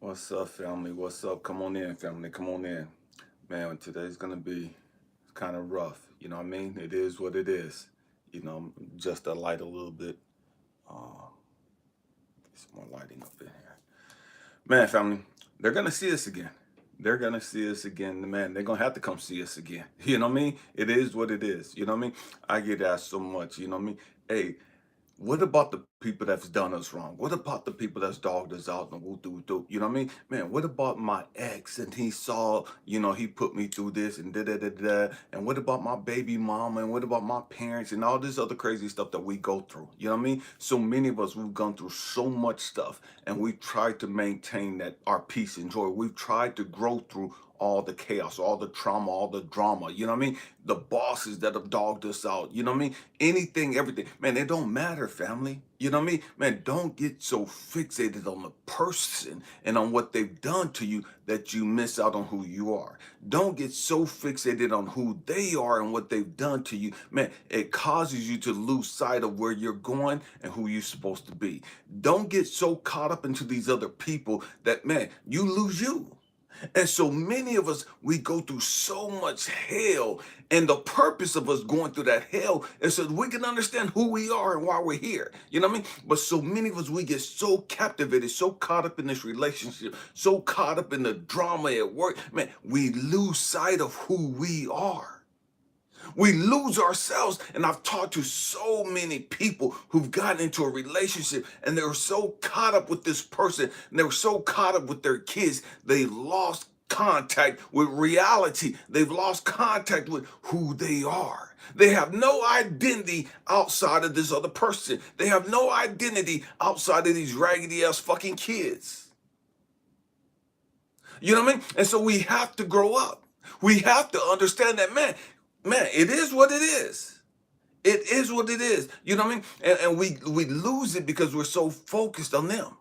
What's up, family? What's up? Come on in, family. Come on in. Man, today's gonna be kind of rough. You know what I mean? It is what it is. Just to light a little bit. Uh, get some more lighting up in here. Man, family, they're gonna see us again. They're gonna see us again. Man, they're gonna have to come see us again. You know what I mean? It is what it is. You know what I mean? I get asked so much. You know what I mean? Hey, what about the people that's done us wrong? What about the people that's dogged us out and woo doo doo? You know what I mean? Man, what about my ex and he saw, he put me through this and da da da da. And what about my baby mama and what about my parents and all this other crazy stuff that we go through? You know what I mean? So many of us, we've gone through so much stuff and we've tried to maintain that our peace and joy. We've tried to grow through all the chaos, all the trauma, all the drama. You know what I mean? The bosses that have dogged us out. You know what I mean? Anything, everything. Man, it don't matter, family. You know what I mean? Man, don't get so fixated on the person and on what they've done to you that you miss out on who you are. Don't get so fixated on who they are and what they've done to you. Man, it causes you to lose sight of where you're going and who you're supposed to be. Don't get so caught up into these other people that, man, you lose you. And so many of us, we go through so much hell. And the purpose of us going through that hell is so that we can understand who we are and why we're here. You know what I mean? But so many of us, we get so captivated, so caught up in this relationship, so caught up in the drama at work. Man, we lose sight of who we are. We lose ourselves. And I've talked to so many people who've gotten into a relationship and they were so caught up with this person and they were so caught up with their kids, they lost contact with reality. They've lost contact with who they are. They have no identity outside of this other person. They have no identity outside of these raggedy ass fucking kids. You know what I mean? And so we have to grow up. We have to understand that, man, it is what it is. It is what it is. You know what I mean? And we lose it because we're so focused on them.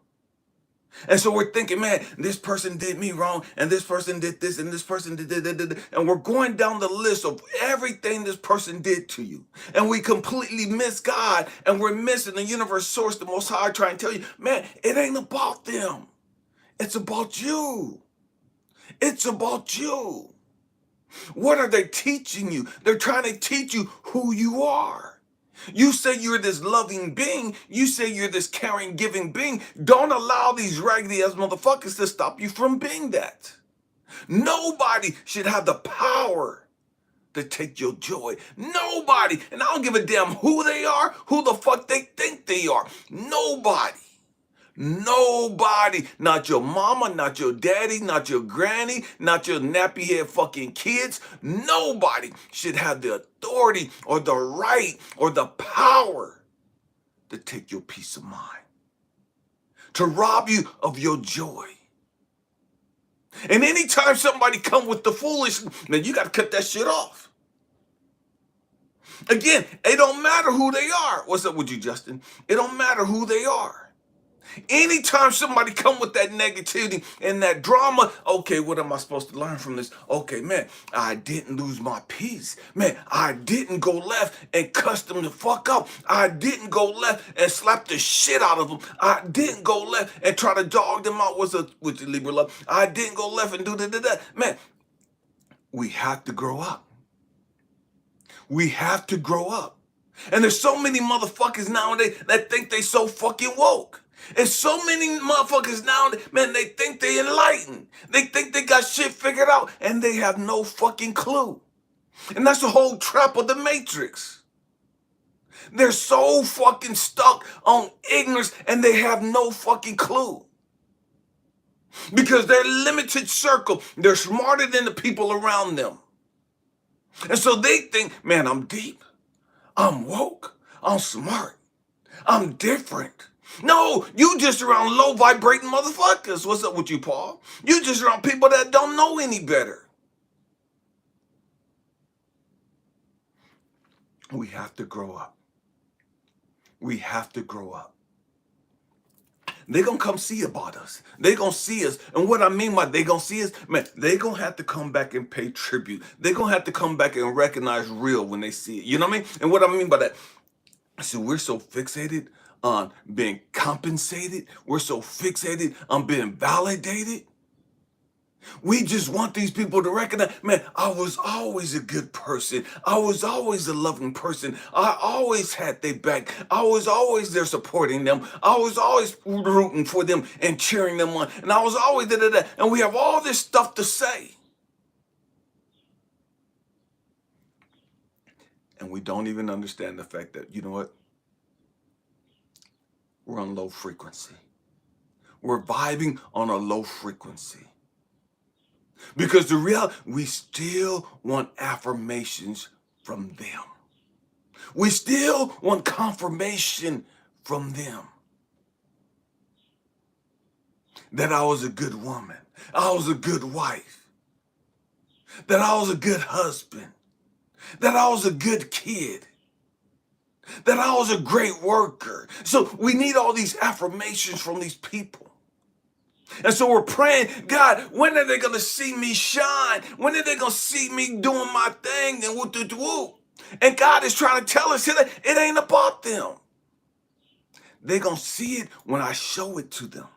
And so we're thinking, man, this person did me wrong, and this person did this, and this person did. And we're going down the list of everything this person did to you. And we completely miss God, and we're missing the universe source, the Most High, trying to tell you, man, it ain't about them. It's about you. It's about you. What are they teaching you? They're trying to teach you who you are. You say you're this loving being. You say you're this caring, giving being. Don't allow these raggedy ass motherfuckers to stop you from being that. Nobody should have the power to take your joy. Nobody. And I don't give a damn who they are, who the fuck they think they are. Nobody. Nobody, not your mama, not your daddy, not your granny, not your nappy head fucking kids. Nobody should have the authority or the right or the power to take your peace of mind, to rob you of your joy. And anytime somebody come with the foolishness, then you got to cut that shit off. Again, it don't matter who they are. What's up with you, Justin? It don't matter who they are. Anytime somebody come with that negativity and that drama, okay, what am I supposed to learn from this? Okay, man, I didn't lose my peace. Man, I didn't go left and cuss them the fuck up. I didn't go left and slap the shit out of them. I didn't go left and try to dog them out with the Libra love. I didn't go left and do that. Man, we have to grow up. We have to grow up. And there's so many motherfuckers nowadays that think they so fucking woke. And so many motherfuckers now, man, they think they enlightened. They think they got shit figured out and they have no fucking clue. And that's the whole trap of the Matrix. They're so fucking stuck on ignorance and they have no fucking clue. Because they're limited circle. They're smarter than the people around them. And so they think, man, I'm deep. I'm woke. I'm smart. I'm different. No, you just around low vibrating motherfuckers. What's up with you, Paul? You just around people that don't know any better. We have to grow up. We have to grow up. They're going to come see about us. They're going to see us. And what I mean by they're going to see us, man, they're going to have to come back and pay tribute. They're going to have to come back and recognize real when they see it. You know what I mean? And what I mean by that, So we're so fixated on being compensated. We're so fixated on being validated. We just want these people to recognize, man, I was always a good person. I was always a loving person. I always had their back. I was always there supporting them. I was always rooting for them and cheering them on. And I was always da da da. And we have all this stuff to say. And we don't even understand the fact that, you know what? We're on low frequency. We're vibing on a low frequency. Because the reality, we still want affirmations from them. We still want confirmation from them that I was a good woman, I was a good wife, that I was a good husband, that I was a good kid, that I was a great worker. So we need all these affirmations from these people. And so we're praying, God, when are they going to see me shine? When are they going to see me doing my thing and woo? And God is trying to tell us that it ain't about them. They're going to see it when I show it to them.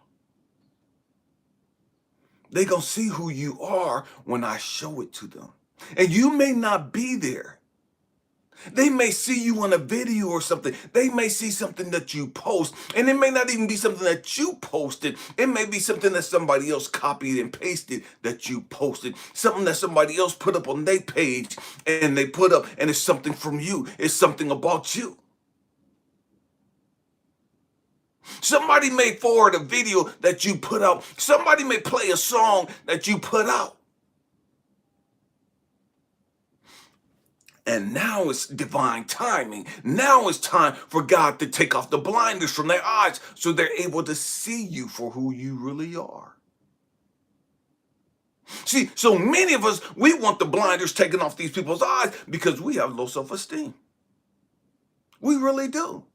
They're going to see who you are when I show it to them. And you may not be there. They may see you on a video or something. They may see something that you post, and it may not even be something that you posted. It may be something that somebody else copied and pasted that you posted, something that somebody else put up on their page and they put up, and it's something from you. It's something about you. Somebody may forward a video that you put out. Somebody may play a song that you put out. And now it's divine timing. Now it's time for God to take off the blinders from their eyes so they're able to see you for who you really are. See, so many of us, we want the blinders taken off these people's eyes because we have low self-esteem. We really do.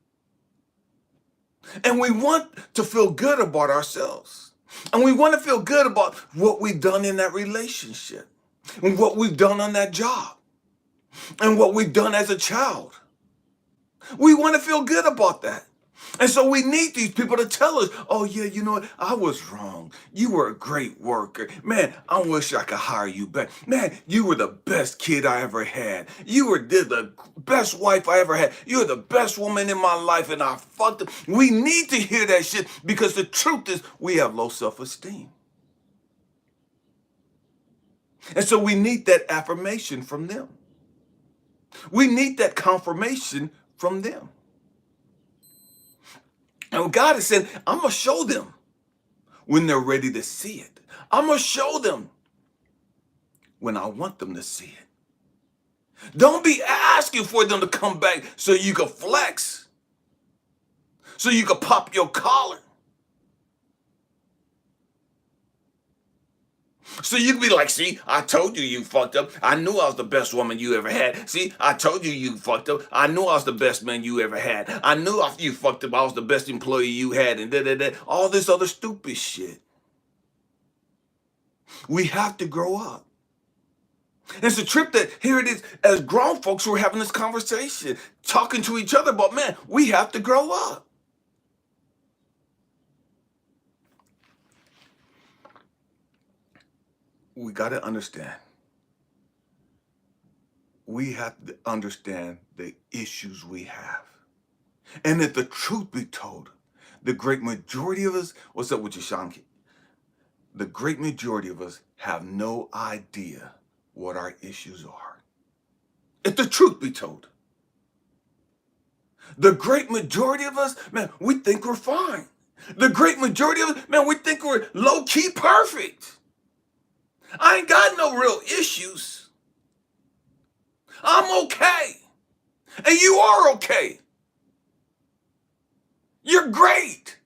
And we want to feel good about ourselves. And we want to feel good about what we've done in that relationship and what we've done on that job. And what we've done as a child. We want to feel good about that. And so we need these people to tell us, oh yeah, you know what? I was wrong. You were a great worker. Man, I wish I could hire you back. Man, you were the best kid I ever had. You were the best wife I ever had. You were the best woman in my life, and I fucked up. We need to hear that shit because the truth is we have low self-esteem. And so we need that affirmation from them. We need that confirmation from them. And God is saying, I'm going to show them when they're ready to see it. I'm going to show them when I want them to see it. Don't be asking for them to come back so you can flex, so you can pop your collar. So you can be like, see, I told you you fucked up. I knew I was the best woman you ever had. See, I told you fucked up. I knew I was the best man you ever had. I knew after you fucked up, I was the best employee you had, and all this other stupid shit. We have to grow up. It's a trip that, here it is, as grown folks, we're having this conversation, talking to each other about, man, we have to grow up. We got to understand. We have to understand the issues we have. And if the truth be told, the great majority of us, what's up with you, Sean? The great majority of us have no idea what our issues are. If the truth be told. The great majority of us, man, we think we're fine. The great majority of us, man, we think we're low-key perfect. I ain't got no real issues. I'm okay. And you are okay. You're great.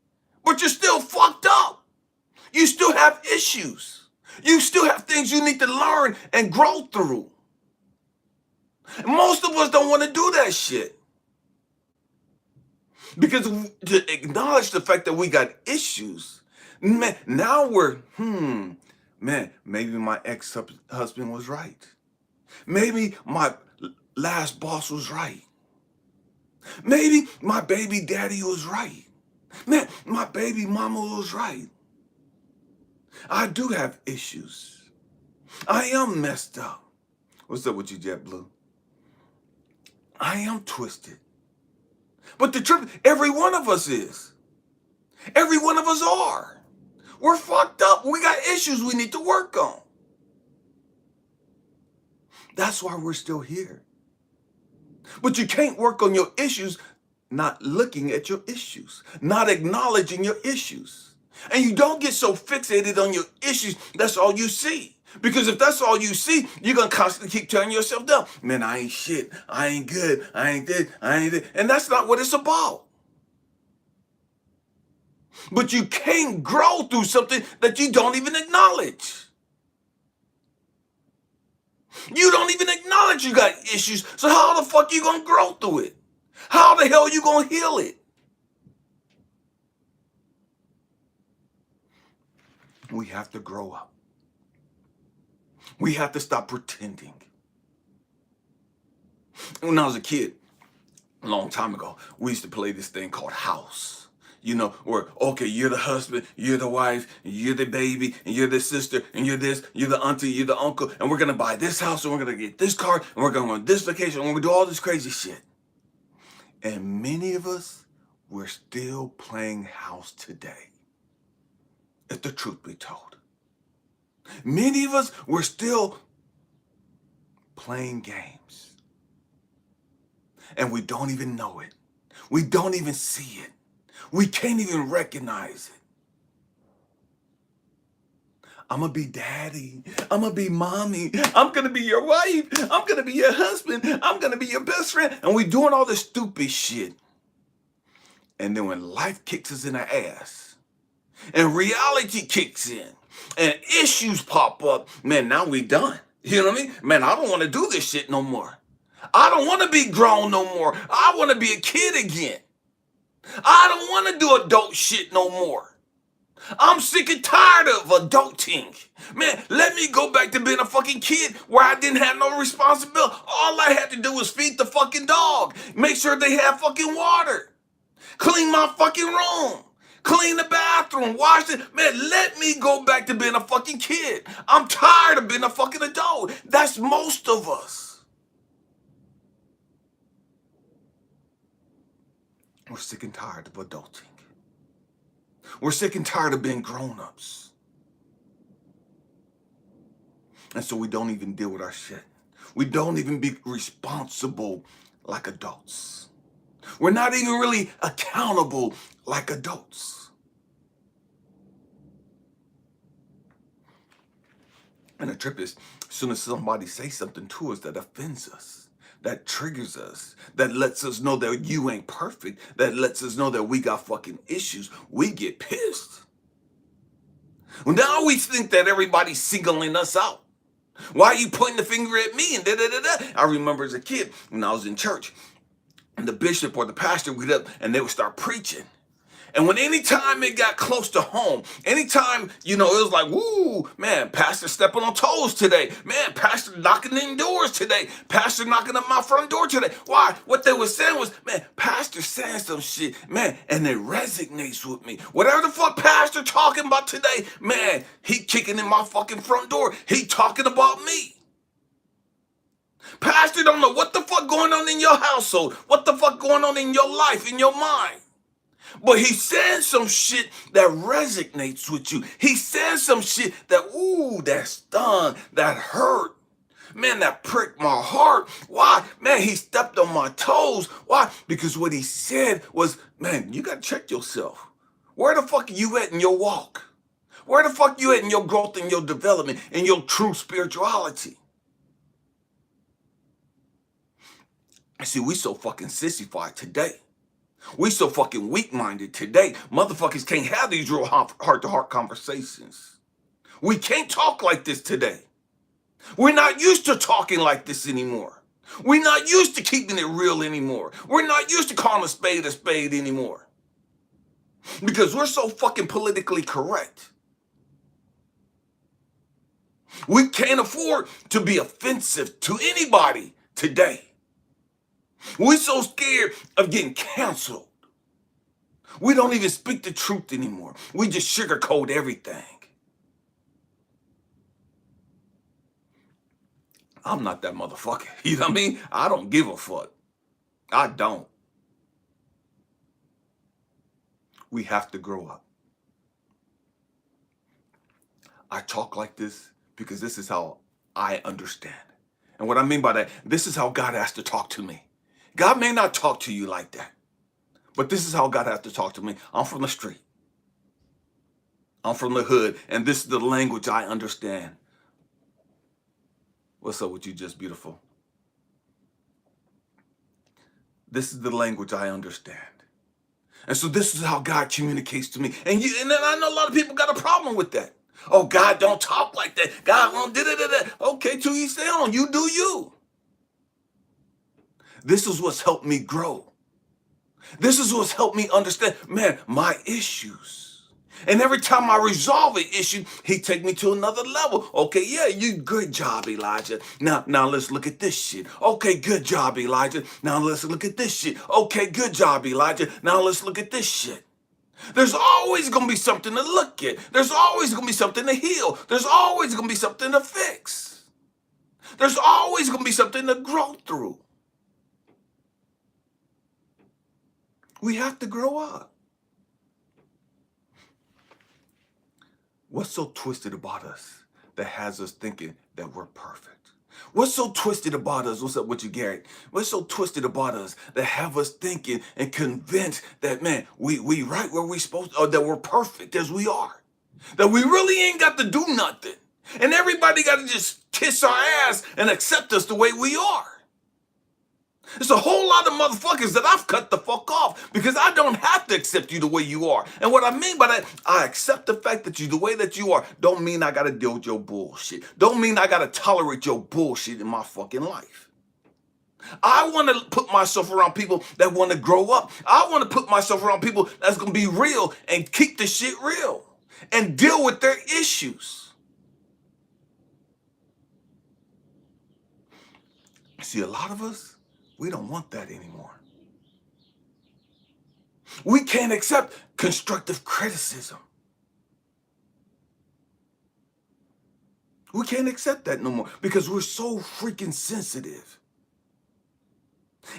But you're still fucked up. You still have issues. You still have things you need to learn and grow through. Most of us don't want to do that shit. Because to acknowledge the fact that we got issues, man, now we're, man, maybe my ex-husband was right. Maybe my last boss was right. Maybe my baby daddy was right. Man, my baby mama was right. I do have issues. I am messed up. What's up with you, JetBlue? I am twisted. But the truth, every one of us is. Every one of us are. We're fucked up. We got issues we need to work on. That's why we're still here. But you can't work on your issues not looking at your issues, not acknowledging your issues. And you don't get so fixated on your issues, that's all you see. Because if that's all you see, you're going to constantly keep tearing yourself down. Man, I ain't shit. I ain't good. I ain't this. I ain't this. And that's not what it's about. But you can't grow through something that you don't even acknowledge. You don't even acknowledge you got issues. So how the fuck you going to grow through it? How the hell are you going to heal it? We have to grow up. We have to stop pretending. When I was a kid, a long time ago, we used to play this thing called house. You know, where, okay, you're the husband, you're the wife, you're the baby, and you're the sister, and you're this, you're the auntie, you're the uncle, and we're going to buy this house, and we're going to get this car, and we're going on this vacation, and we're going to do all this crazy shit. And many of us, we're still playing house today. If the truth be told. Many of us, we're still playing games. And we don't even know it. We don't even see it. We can't even recognize it. I'm going to be daddy. I'm going to be mommy. I'm going to be your wife. I'm going to be your husband. I'm going to be your best friend. And we're doing all this stupid shit. And then when life kicks us in the ass and reality kicks in and issues pop up, man, now we done. You know what I mean? Man, I don't want to do this shit no more. I don't want to be grown no more. I want to be a kid again. I don't want to do adult shit no more. I'm sick and tired of adulting. Man, let me go back to being a fucking kid where I didn't have no responsibility. All I had to do was feed the fucking dog, make sure they had fucking water, clean my fucking room, clean the bathroom, wash it. Man, let me go back to being a fucking kid. I'm tired of being a fucking adult. That's most of us. We're sick and tired of adulting. We're sick and tired of being grown-ups. And so we don't even deal with our shit. We don't even be responsible like adults. We're not even really accountable like adults. And the trip is, as soon as somebody says something to us that offends us, that triggers us, that lets us know that you ain't perfect, that lets us know that we got fucking issues, we get pissed. Well, now we think that everybody's singling us out. Why are you pointing the finger at me? And da-da-da-da. I remember as a kid when I was in church, and the bishop or the pastor would get up and they would start preaching. And when anytime it got close to home, anytime, it was like, woo, man, pastor stepping on toes today. Man, pastor knocking in doors today. Pastor knocking at my front door today. Why? What they were saying was, man, pastor saying some shit, man, and it resonates with me. Whatever the fuck pastor talking about today, man, he kicking in my fucking front door. He talking about me. Pastor don't know what the fuck going on in your household, what the fuck going on in your life, in your mind. But he said some shit that resonates with you. He said some shit that, ooh, that stung, that hurt. Man, that pricked my heart. Why? Man, he stepped on my toes. Why? Because what he said was, man, you got to check yourself. Where the fuck are you at in your walk? Where the fuck you at in your growth, in your development, in your true spirituality? See, we so fucking sissified today. We so fucking weak-minded today. Motherfuckers can't have these real heart-to-heart conversations. We can't talk like this today. We're not used to talking like this anymore. We're not used to keeping it real anymore. We're not used to calling a spade anymore. Because we're so fucking politically correct. We can't afford to be offensive to anybody today. We're so scared of getting canceled. We don't even speak the truth anymore. We just sugarcoat everything. I'm not that motherfucker. You know what I mean? I don't give a fuck. I don't. We have to grow up. I talk like this because this is how I understand. And what I mean by that, this is how God has to talk to me. God may not talk to you like that, but this is how God has to talk to me. I'm from the street. I'm from the hood, and this is the language I understand. What's up with you, Just Beautiful? This is the language I understand. And so this is how God communicates to me. And then I know a lot of people got a problem with that. Oh, God don't talk like that. God won't do that. Okay, to each their own. You do you. This is what's helped me grow. This is what's helped me understand, man, my issues. And every time I resolve an issue, he take me to another level. Okay, yeah, you good job, Elijah. Now let's look at this shit. Okay, good job, Elijah. Now let's look at this shit. Okay, good job, Elijah. Now let's look at this shit. There's always going to be something to look at. There's always going to be something to heal. There's always going to be something to fix. There's always going to be something to grow through. We have to grow up. What's so twisted about us that has us thinking that we're perfect? What's so twisted about us? What's up with you, Gary? What's so twisted about us that have us thinking and convinced that, man, we right where we supposed to, or that we're perfect as we are? That we really ain't got to do nothing. And everybody got to just kiss our ass and accept us the way we are. There's a whole lot of motherfuckers that I've cut the fuck off because I don't have to accept you the way you are. And what I mean by that, I accept the fact that you the way that you are. Don't mean I gotta deal with your bullshit. Don't mean I gotta tolerate your bullshit in my fucking life. I want to put myself around people that want to grow up. I want to put myself around people that's gonna be real and keep the shit real and deal with their issues. See, a lot of us, we don't want that anymore. We can't accept constructive criticism. We can't accept that no more because we're so freaking sensitive.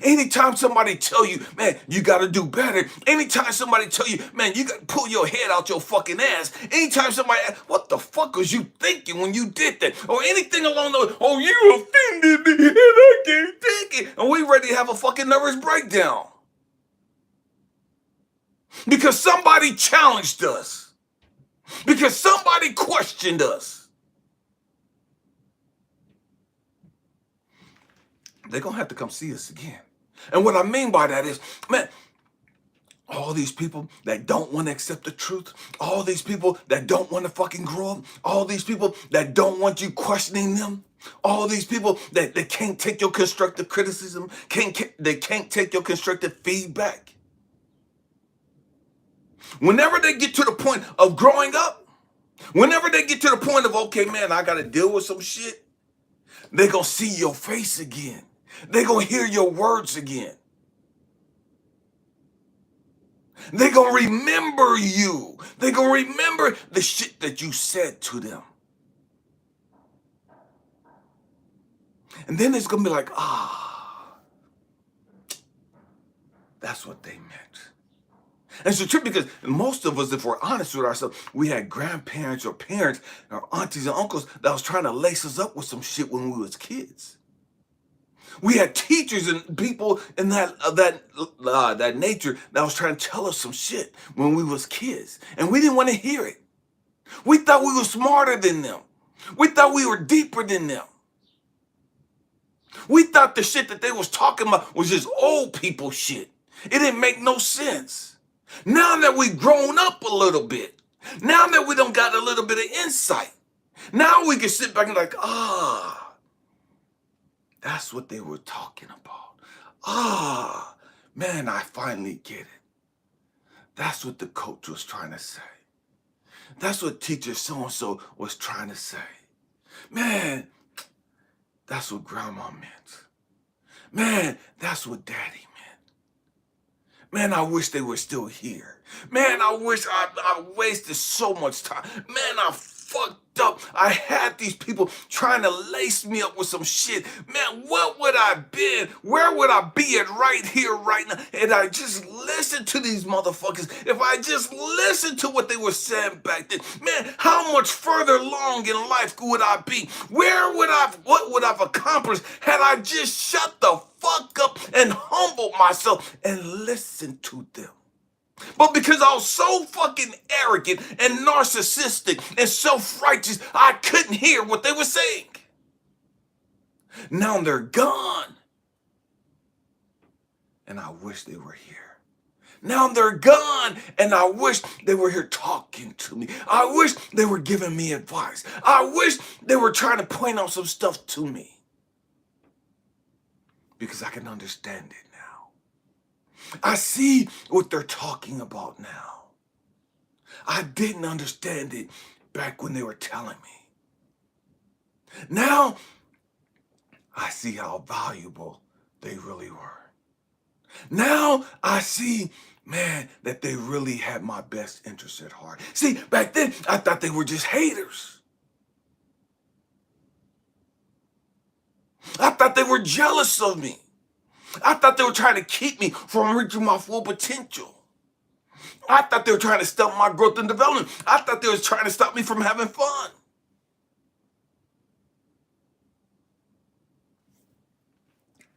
Anytime somebody tell you, man, you got to do better. Anytime somebody tell you, man, you got to pull your head out your fucking ass. Anytime somebody asks, what the fuck was you thinking when you did that? Or anything along those, oh, you offended me and I can't take it. And we ready to have a fucking nervous breakdown. Because somebody challenged us. Because somebody questioned us. They're going to have to come see us again. And what I mean by that is, man, all these people that don't want to accept the truth, all these people that don't want to fucking grow up, all these people that don't want you questioning them, all these people that they can't take your constructive criticism, they can't take your constructive feedback. Whenever they get to the point of growing up, whenever they get to the point of, okay, man, I got to deal with some shit, they're going to see your face again. They're going to hear your words again. They're going to remember you. They're going to remember the shit that you said to them. And then it's going to be like, that's what they meant. And it's true because most of us, if we're honest with ourselves, we had grandparents or parents or aunties and uncles that was trying to lace us up with some shit when we was kids. We had teachers and people in that nature that was trying to tell us some shit when we was kids. And we didn't want to hear it. We thought we were smarter than them. We thought we were deeper than them. We thought the shit that they was talking about was just old people shit. It didn't make no sense. Now that we've grown up a little bit, now that we don't got a little bit of insight, now we can sit back and like, that's what they were talking about. Man, I finally get it. That's what the coach was trying to say. That's what teacher so-and-so was trying to say. Man, that's what grandma meant. Man, that's what daddy meant. Man, I wish they were still here. Man, I wish I wasted so much time. Man, I fucked up. I had these people trying to lace me up with some shit. Man, what would I been? Where would I be at right here, right now? And I just listened to these motherfuckers. If I just listened to what they were saying back then, man, how much further along in life would I be? What would I've accomplished had I just shut the fuck up and humbled myself and listened to them? But because I was so fucking arrogant and narcissistic and self-righteous, I couldn't hear what they were saying. Now they're gone. And I wish they were here. Now they're gone, and I wish they were here talking to me. I wish they were giving me advice. I wish they were trying to point out some stuff to me. Because I can understand it now. I see what they're talking about now. I didn't understand it back when they were telling me. Now, I see how valuable they really were. Now, I see, man, that they really had my best interest at heart. See, back then, I thought they were just haters. I thought they were jealous of me. I thought they were trying to keep me from reaching my full potential. I thought they were trying to stop my growth and development. I thought they were trying to stop me from having fun.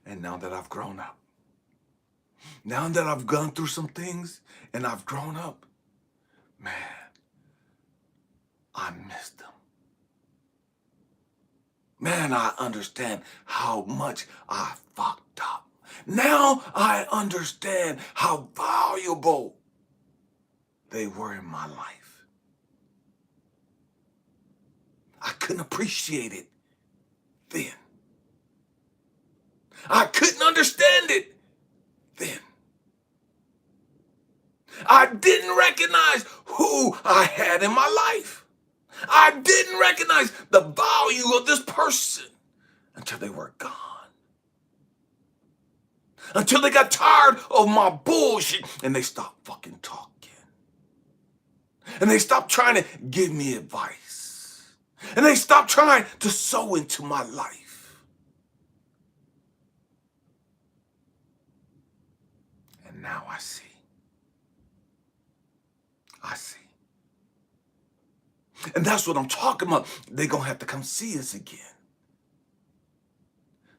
And now that I've grown up, now that I've gone through some things and I've grown up, man, I miss them. Man, I understand how much I fucked up. Now I understand how valuable they were in my life. I couldn't appreciate it then. I couldn't understand it then. I didn't recognize who I had in my life. I didn't recognize the value of this person until they were gone. Until they got tired of my bullshit and they stopped fucking talking. And they stopped trying to give me advice. And they stopped trying to sow into my life. And now I see. I see. And that's what I'm talking about. They're going to have to come see us again.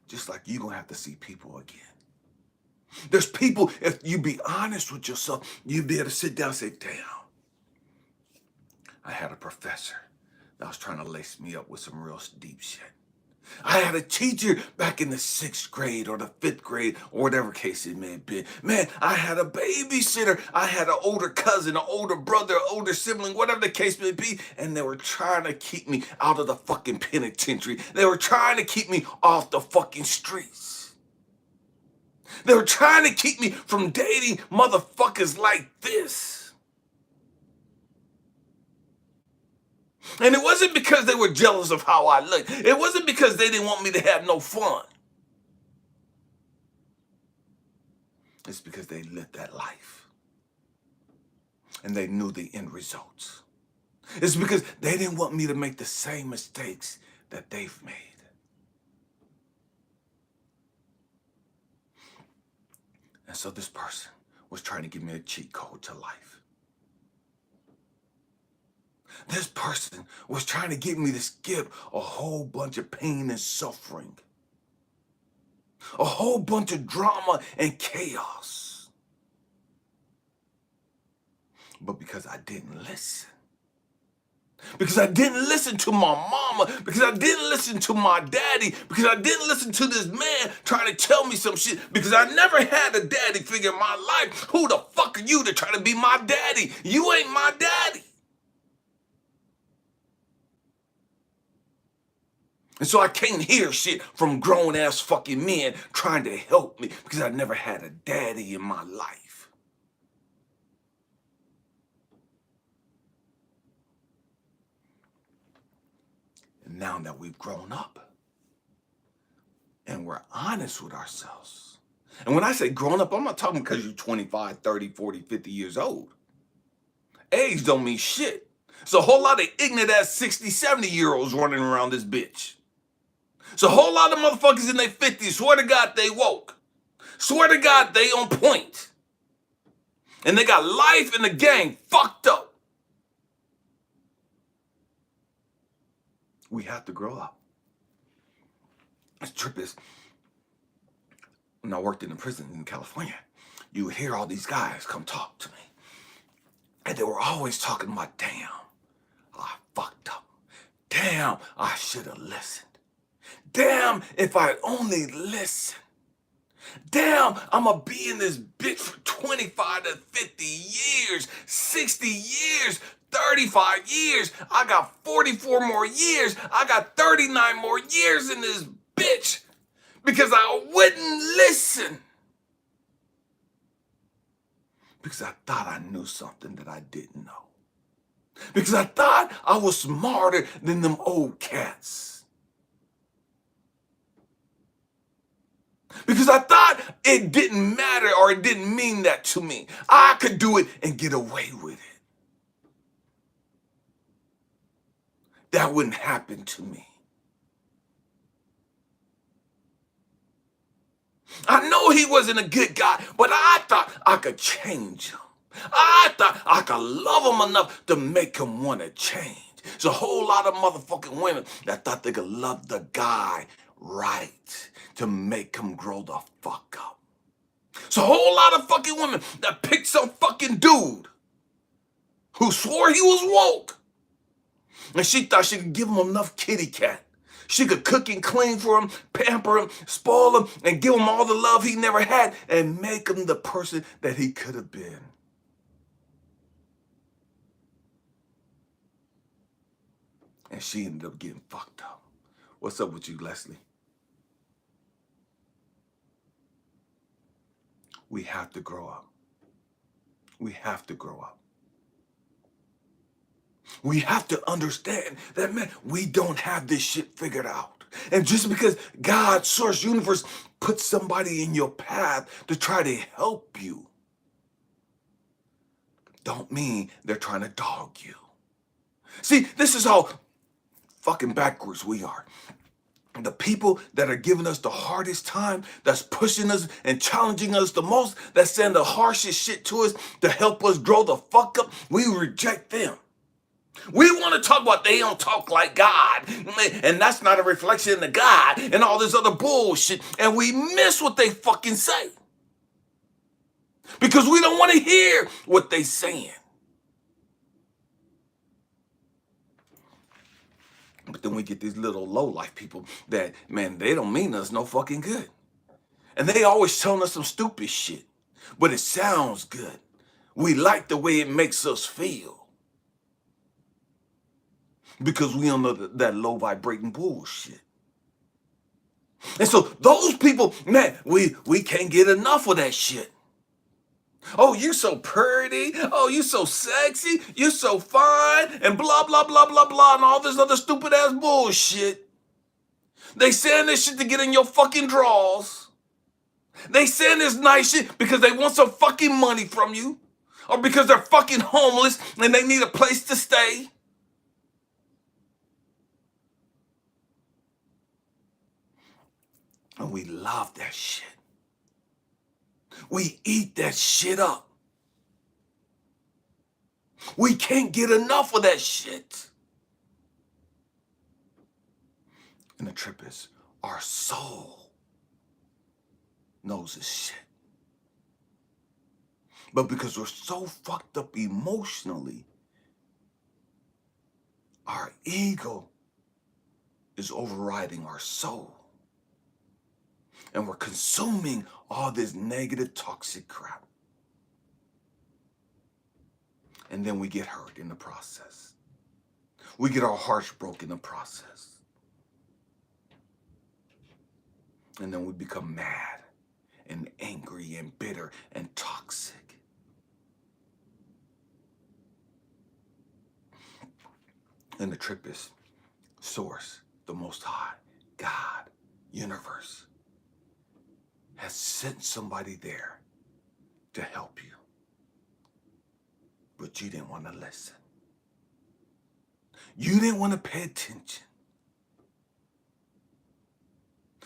Just like you're going to have to see people again. There's people, if you be honest with yourself, you'd be able to sit down and say, damn, I had a professor that was trying to lace me up with some real deep shit. I had a teacher back in the 6th grade or the 5th grade or whatever case it may have been. Man, I had a babysitter. I had an older cousin, an older brother, an older sibling, whatever the case may be. And they were trying to keep me out of the fucking penitentiary. They were trying to keep me off the fucking streets. They were trying to keep me from dating motherfuckers like this. And it wasn't because they were jealous of how I looked. It wasn't because they didn't want me to have no fun. It's because they lived that life. And they knew the end results. It's because they didn't want me to make the same mistakes that they've made. And so this person was trying to give me a cheat code to life. This person was trying to get me to skip a whole bunch of pain and suffering. A whole bunch of drama and chaos. But because I didn't listen. Because I didn't listen to my mama. Because I didn't listen to my daddy. Because I didn't listen to this man trying to tell me some shit. Because I never had a daddy figure in my life. Who the fuck are you to try to be my daddy? You ain't my daddy. And so I can't hear shit from grown-ass fucking men trying to help me because I never had a daddy in my life. And now that we've grown up and we're we're honest with ourselves. And when I say grown up, I'm not talking because you're 25, 30, 40, 50 years old. Age don't mean shit. It's a whole lot of ignorant ass 60, 70-year-olds running around this bitch. It's a whole lot of motherfuckers in their 50s, swear to God they woke. Swear to God they on point. And they got life in the gang fucked up. We have to grow up. The trip is, when I worked in the prison in California, you would hear all these guys come talk to me. And they were always talking about, damn, I fucked up. Damn, I should have listened. Damn, if I only listened. Damn, I'm going to be in this bitch for 25 to 50 years, 60 years, 35 years. I got 44 more years. I got 39 more years in this bitch because I wouldn't listen. Because I thought I knew something that I didn't know. Because I thought I was smarter than them old cats. Because I thought it didn't matter or it didn't mean that to me. I could do it and get away with it. That wouldn't happen to me. I know he wasn't a good guy, but I thought I could change him. I thought I could love him enough to make him want to change. There's a whole lot of motherfucking women that thought they could love the guy right to make him grow the fuck up. It's a whole lot of fucking women that picked some fucking dude who swore he was woke. And she thought she could give him enough kitty cat. She could cook and clean for him, pamper him, spoil him, and give him all the love he never had and make him the person that he could have been. And she ended up getting fucked up. What's up with you, Leslie? We have to grow up. We have to grow up. We have to understand that, man, we don't have this shit figured out. And just because God, source, universe, put somebody in your path to try to help you, don't mean they're trying to dog you. See, this is how fucking backwards we are. The people that are giving us the hardest time, that's pushing us and challenging us the most, that's saying the harshest shit to us to help us grow the fuck up, we reject them. We want to talk about they don't talk like God, and that's not a reflection of God, and all this other bullshit, and we miss what they fucking say. Because we don't want to hear what they saying. But then we get these little low-life people that, man, they don't mean us no fucking good. And they always telling us some stupid shit, but it sounds good. We like the way it makes us feel. Because we don't know that low vibrating bullshit. And so those people, man, we can't get enough of that shit. Oh, you so pretty. Oh, you so sexy. You so fine. And blah, blah, blah, blah, blah. And all this other stupid ass bullshit. They saying this shit to get in your fucking drawers. They saying this nice shit because they want some fucking money from you. Or because they're fucking homeless and they need a place to stay. And we love that shit. We eat that shit up. We can't get enough of that shit. And the trip is, our soul knows this shit. But because we're so fucked up emotionally, our ego is overriding our soul. And we're consuming all this negative, toxic crap. And then we get hurt in the process. We get our hearts broken in the process. And then we become mad and angry and bitter and toxic. And the trip is source, the Most High, God, universe. has sent somebody there to help you, but you didn't want to listen. You didn't want to pay attention.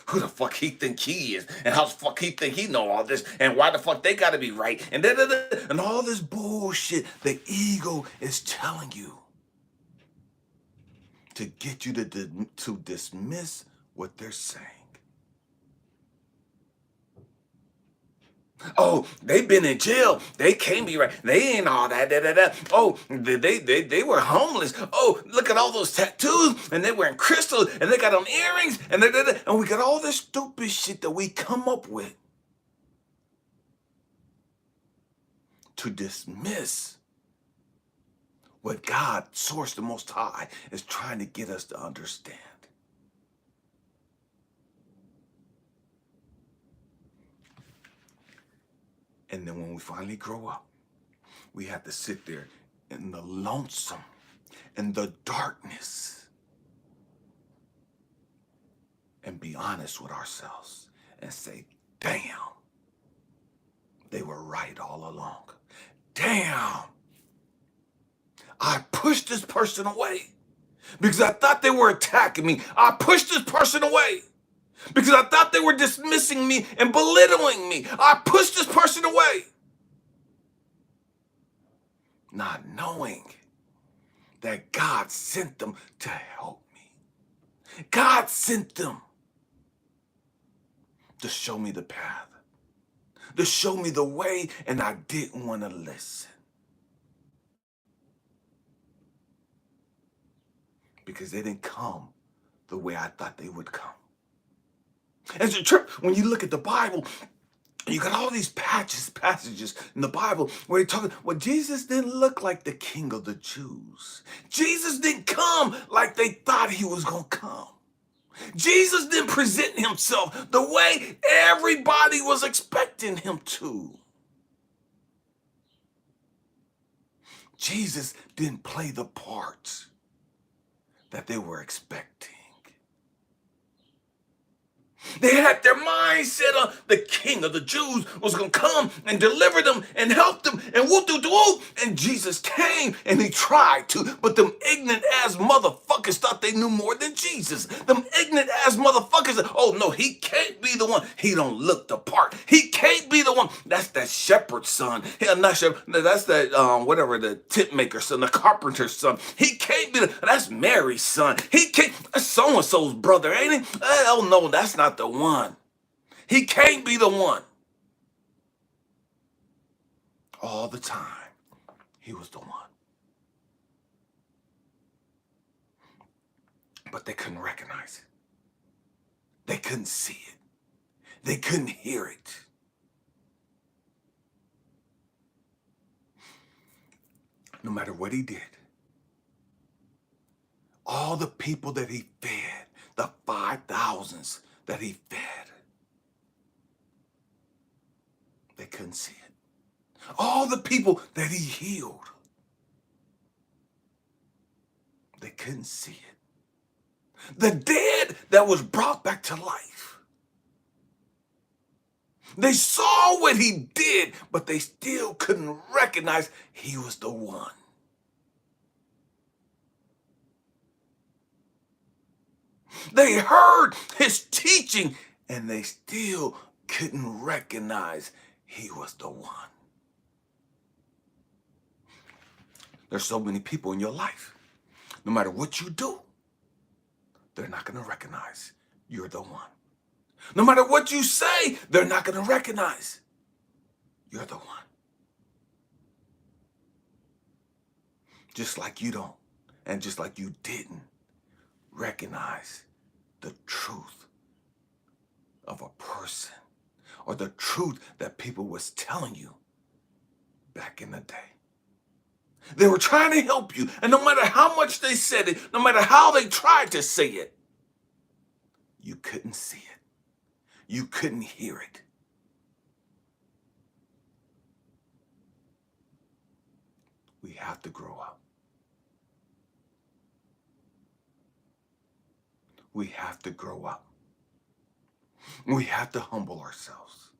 Who the fuck he think he is, and how the fuck he think he know all this, and why the fuck they gotta be right, and and all this bullshit the ego is telling you to get you to dismiss what they're saying. Oh, they've been in jail. They can't be right. They ain't all that. Oh, they were homeless. Oh, look at all those tattoos, and they wearing crystals, and they got on earrings, and and we got all this stupid shit that we come up with to dismiss what God, Source the Most High, is trying to get us to understand. And then when we finally grow up, we have to sit there in the lonesome, in the darkness, and be honest with ourselves and say, damn, they were right all along. Damn, I pushed this person away because I thought they were attacking me. I pushed this person away because I thought they were dismissing me and belittling me. I pushed this person away, not knowing that God sent them to help me. God sent them to show me the path, to show me the way, and I didn't want to listen. Because they didn't come the way I thought they would come. And it's a trip when you look at the Bible. You got all these passages in the Bible where he talking, well, Jesus didn't look like the king of the Jews. Jesus didn't come like they thought he was going to come. Jesus didn't present himself the way everybody was expecting him to. Jesus didn't play the part that they were expecting. They had their mindset on the king of the Jews was going to come and deliver them and help them and woo-doo-doo. And Jesus came and he tried to, but them ignorant ass motherfuckers thought they knew more than Jesus. Them ignorant ass motherfuckers said, oh no, he can't be the one. He don't look the part. He can't be the one. That's that shepherd's son. Not shepherd. That's that, whatever, the tent maker's son, the carpenter's son. He can't be that's Mary's son. He can't, that's so-and-so's brother, ain't he? Oh no, that's not the one. He can't be the one. All the time, he was the one. But they couldn't recognize it. They couldn't see it. They couldn't hear it. No matter what he did, all the people that he fed, the 5,000s that he fed, they couldn't see it. All the people that he healed, they couldn't see it. The dead that was brought back to life, they saw what he did, but they still couldn't recognize he was the one. They heard his teaching, and they still couldn't recognize he was the one. There's so many people in your life, no matter what you do, they're not going to recognize you're the one. No matter what you say, they're not going to recognize you're the one. Just like you don't, and just like you didn't recognize the truth of a person or the truth that people was telling you back in the day. They were trying to help you, and no matter how much they said it, no matter how they tried to say it, you couldn't see it. You couldn't hear it. We have to grow up. We have to grow up. We have to humble ourselves.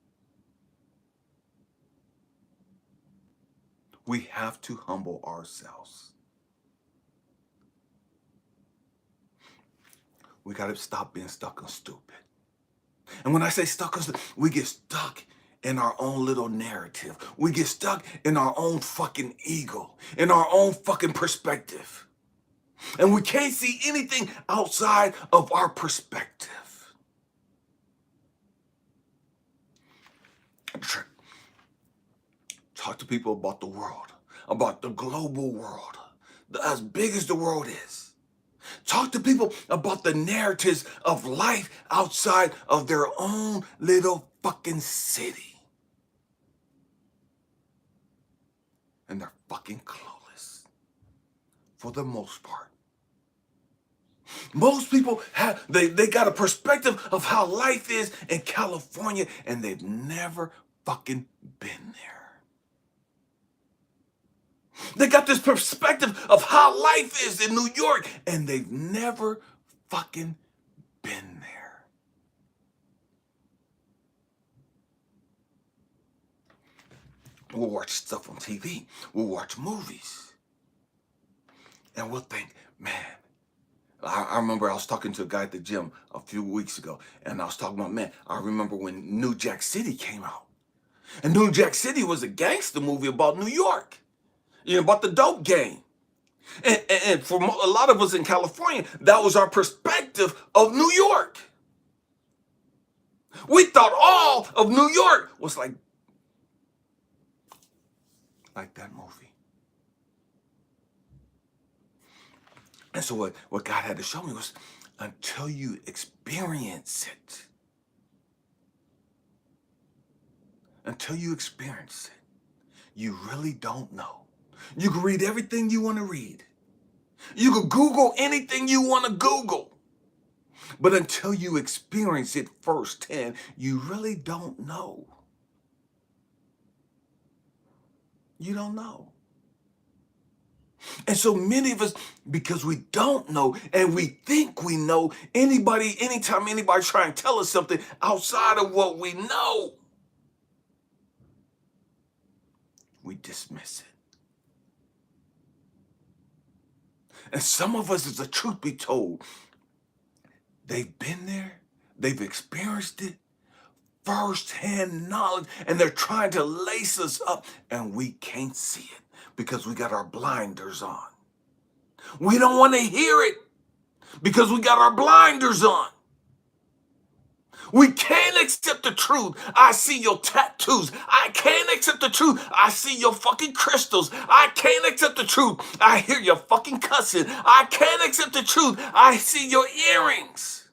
We have to humble ourselves. We got to stop being stuck on stupid. And when I say stuck on stupid, we get stuck in our own little narrative. We get stuck in our own fucking ego, in our own fucking perspective. And we can't see anything outside of our perspective. Talk to people about the world, about the global world, as big as the world is. Talk to people about the narratives of life outside of their own little fucking city. And they're fucking clueless for the most part. Most people they got a perspective of how life is in California, and they've never fucking been there. They got this perspective of how life is in New York, and they've never fucking been there. We'll watch stuff on TV. We'll watch movies. And we'll think, man, I remember I was talking to a guy at the gym a few weeks ago, and I was talking about, man, I remember when New Jack City came out. And New Jack City was a gangster movie about New York, about the dope game. And for a lot of us in California, that was our perspective of New York. We thought all of New York was like that movie. And so what God had to show me was, until you experience it, you really don't know. You can read everything you want to read. You can Google anything you want to Google. But until you experience it firsthand, you really don't know. You don't know. And so many of us, because we don't know and we think we know, anytime anybody try and tell us something outside of what we know, we dismiss it. And some of us, as the truth be told, they've been there, they've experienced it, first-hand knowledge, and they're trying to lace us up, and we can't see it because we got our blinders on. We don't want to hear it because we got our blinders on. We can't accept the truth. I see your tattoos. I can't accept the truth. I see your fucking crystals. I can't accept the truth. I hear your fucking cussing. I can't accept the truth. I see your earrings.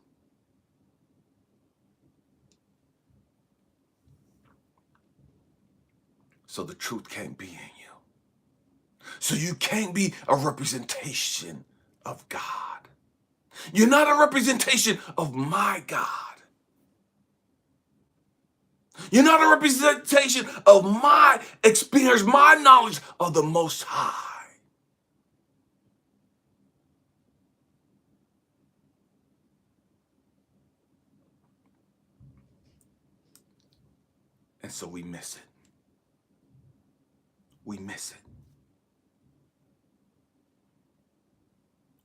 So the truth can't be in you. So you can't be a representation of God. You're not a representation of my God. You're not a representation of my experience, my knowledge of the Most High. And so we miss it. We miss it.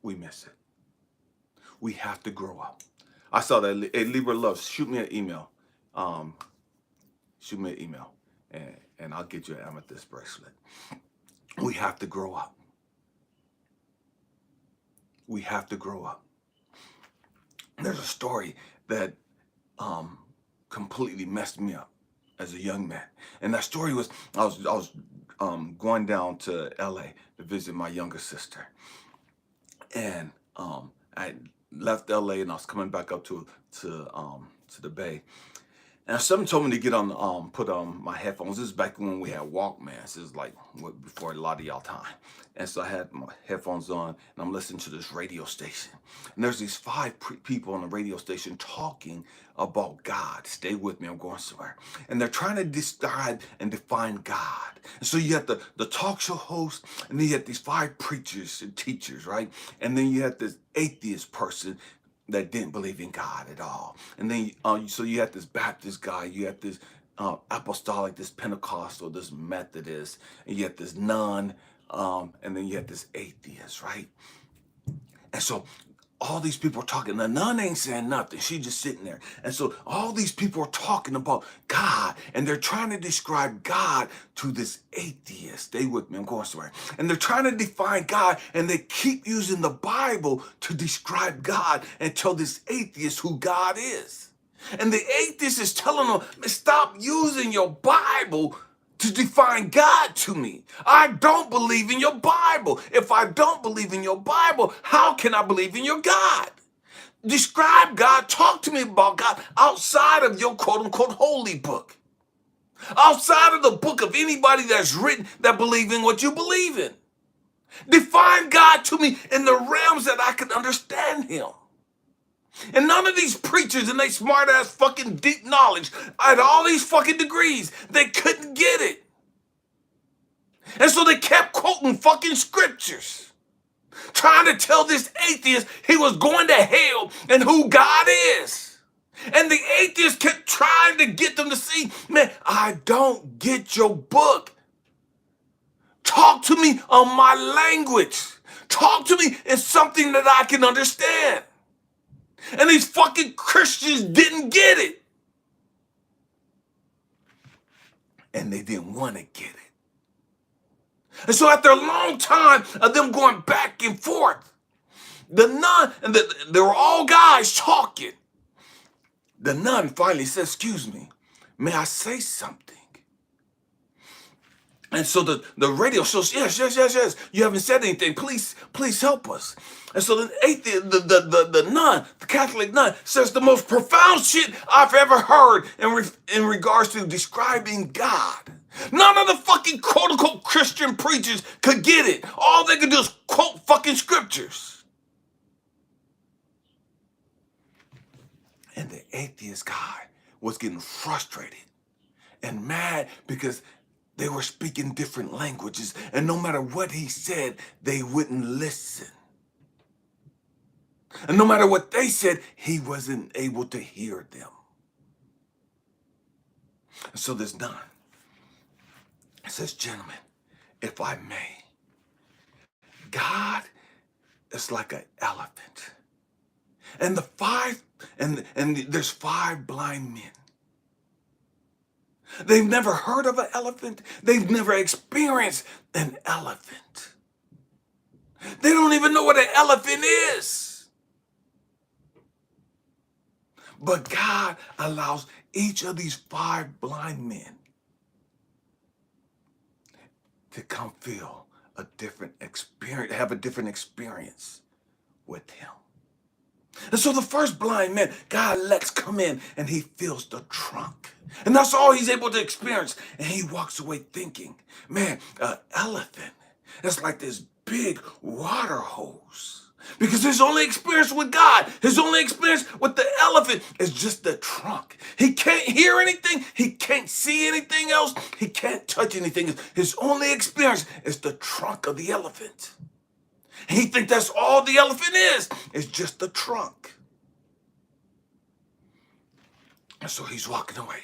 We miss it. We have to grow up. I saw that. Hey, Libra Loves, shoot me an email. Shoot me an email, and I'll get you an amethyst bracelet. We have to grow up. We have to grow up. There's a story that completely messed me up as a young man, and that story was I was going down to LA to visit my younger sister, and I left LA and I was coming back up to the Bay. And something told me to get on, put on my headphones. This is back when we had Walkmans. This is like before a lot of y'all time. And so I had my headphones on, and I'm listening to this radio station. And there's these five people on the radio station talking about God. Stay with me, I'm going somewhere. And they're trying to decide and define God. And so you have the talk show host, and then you have these five preachers and teachers, right? And then you have this atheist person that didn't believe in God at all. And then so you had this Baptist guy, you had this apostolic, this Pentecostal, this Methodist, and yet this non, and then you had this atheist, right? And so all these people are talking. The nun ain't saying nothing. She's just sitting there. And so all these people are talking about God, and they're trying to describe God to this atheist. Stay with me, I'm going somewhere. And they're trying to define God, and they keep using the Bible to describe God and tell this atheist who God is. And the atheist is telling them, stop using your Bible to define God to me. I don't believe in your Bible. If I don't believe in your Bible, how can I believe in your God? Describe God, talk to me about God outside of your quote unquote holy book. Outside of the book of anybody that's written that believe in what you believe in. Define God to me in the realms that I can understand him. And none of these preachers and they smart ass fucking deep knowledge had all these fucking degrees. They couldn't get it. And so they kept quoting fucking scriptures, trying to tell this atheist he was going to hell and who God is. And the atheist kept trying to get them to see, man, I don't get your book. Talk to me on my language. Talk to me in something that I can understand. And these fucking Christians didn't get it. And they didn't want to get it. And so after a long time of them going back and forth, the nun, and they were all guys talking. The nun finally said, excuse me, may I say something? And so the radio shows, yes. You haven't said anything. Please help us. And so the atheist, the nun, the Catholic nun, says the most profound shit I've ever heard in regards to describing God. None of the fucking quote-unquote Christian preachers could get it. All they could do is quote fucking scriptures. And the atheist guy was getting frustrated and mad because they were speaking different languages, and no matter what he said, they wouldn't listen. And no matter what they said, he wasn't able to hear them. And so this nun says, gentlemen, if I may, God is like an elephant. And there's 5 blind men. They've never heard of an elephant. They've never experienced an elephant. They don't even know what an elephant is. But God allows each of these 5 blind men to come feel a different experience, have a different experience with him. And so the first blind man, God lets come in and he feels the trunk. And that's all he's able to experience. And he walks away thinking, man, an elephant is like this big water hose. Because his only experience with God, his only experience with the elephant is just the trunk. He can't hear anything. He can't see anything else. He can't touch anything else. His only experience is the trunk of the elephant. He thinks that's all the elephant is. It's just the trunk. And so he's walking away.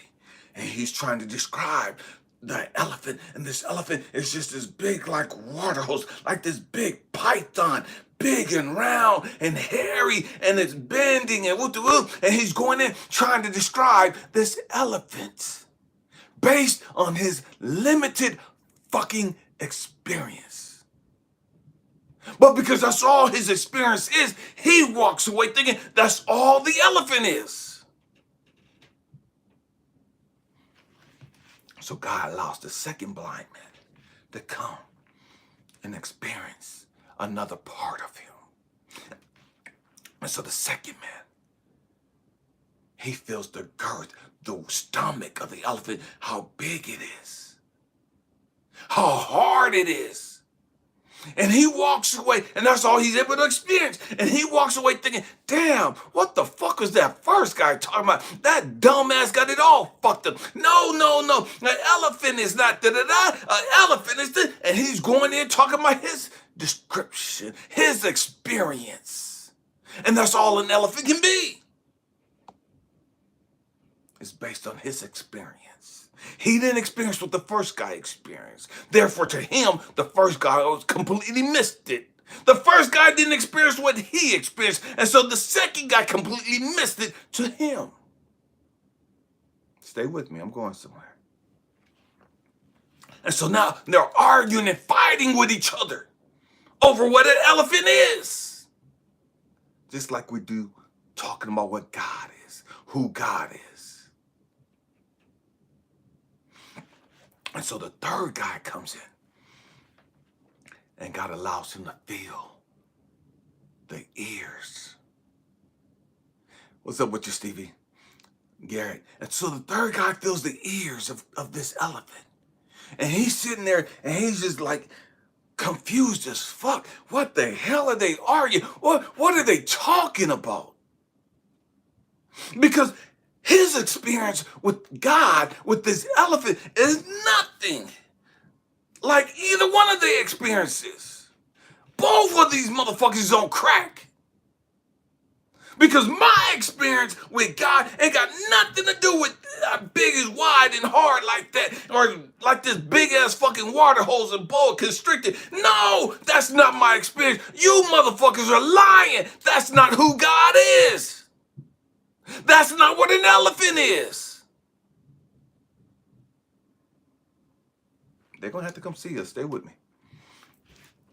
And he's trying to describe the elephant. And this elephant is just this big like water hose. Like this big python. Big and round and hairy. And it's bending and whoop-de-whoop. And he's going in trying to describe this elephant. Based on his limited fucking experience. But because that's all his experience is, he walks away thinking that's all the elephant is. So God allows the second blind man to come and experience another part of him. And so the second man, he feels the girth, the stomach of the elephant, how big it is, how hard it is. And he walks away, and that's all he's able to experience. And he walks away thinking, damn, what the fuck was that first guy talking about? That dumbass got it all fucked up. No. An elephant is not da-da-da. An elephant is this. And he's going in talking about his description, his experience. And that's all an elephant can be. is based on his experience. He didn't experience what the first guy experienced. Therefore, to him, the first guy completely missed it. The first guy didn't experience what he experienced, and so the second guy completely missed it to him. Stay with me, I'm going somewhere. And so now they're arguing and fighting with each other over what an elephant is. Just like we do talking about what God is, who God is. And so the third guy comes in, and God allows him to feel the ears. What's up with you, Stevie? Garrett. And so the third guy feels the ears of this elephant. And he's sitting there and he's just like confused as fuck. What the hell are they arguing? What are they talking about? Because his experience with God, with this elephant, is nothing like either one of their experiences. Both of these motherfuckers is on crack. Because my experience with God ain't got nothing to do with big as wide and hard like that, or like this big ass fucking water hose and boa constricted. No, that's not my experience. You motherfuckers are lying. That's not who God is. That's not what an elephant is. They're gonna have to come see us. Stay with me.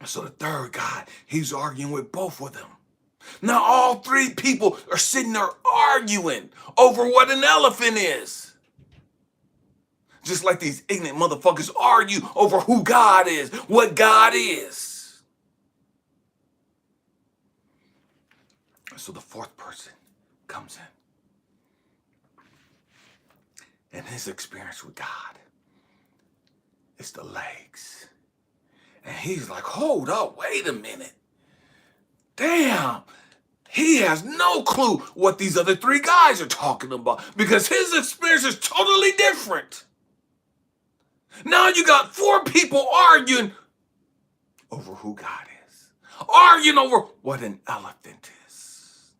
So the third guy, he's arguing with both of them. Now all three people are sitting there arguing over what an elephant is. Just like these ignorant motherfuckers argue over who God is, what God is. So the fourth person comes in. And his experience with God is the legs. And he's like, hold up, wait a minute. Damn, he has no clue what these other three guys are talking about because his experience is totally different. Now you got four people arguing over who God is, arguing over what an elephant is.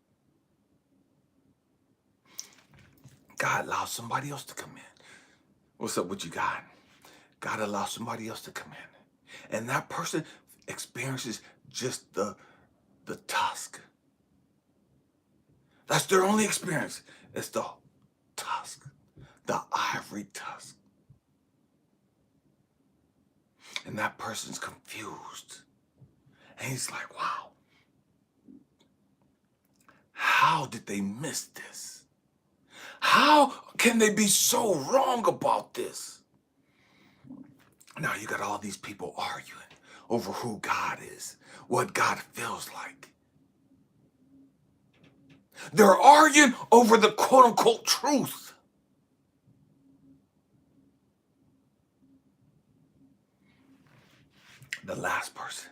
God allows somebody else to come in. What's up with you, God? God allows somebody else to come in. And that person experiences just the tusk. That's their only experience. It's the tusk, the ivory tusk. And that person's confused. And he's like, wow, how did they miss this? How can they be so wrong about this? Now you got all these people arguing over who God is, what God feels like. They're arguing over the quote-unquote truth. The last person,